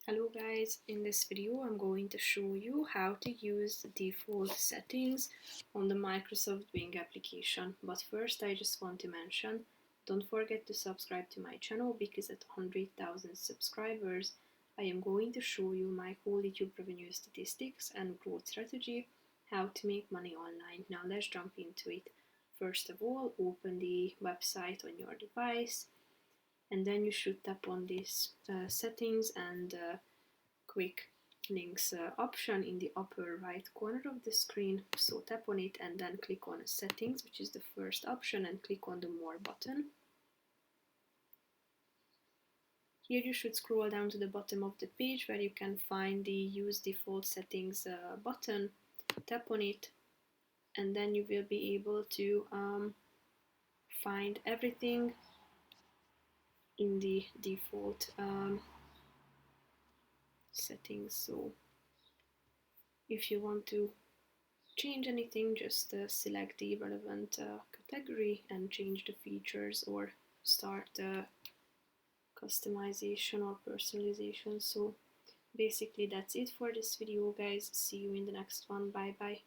Hello guys, in this video I'm going to show you how to use the default settings on the Microsoft Bing application. But first I just want to mention, don't forget to subscribe to my channel because at 100,000 subscribers I am going to show you my whole YouTube revenue statistics and growth strategy, how to make money online. Now let's jump into it. First of all, open the website on your device, and then you should tap on this settings and quick links option in the upper right corner of the screen. So tap on it and then click on settings, which is the first option, and click on the more button. Here you should scroll down to the bottom of the page where you can find the use default settings button. Tap on it and then you will be able to find everything in the default settings. So if you want to change anything, just select the relevant category and change the features or start customization or personalization. So basically that's it for this video guys. See you in the next one. Bye bye.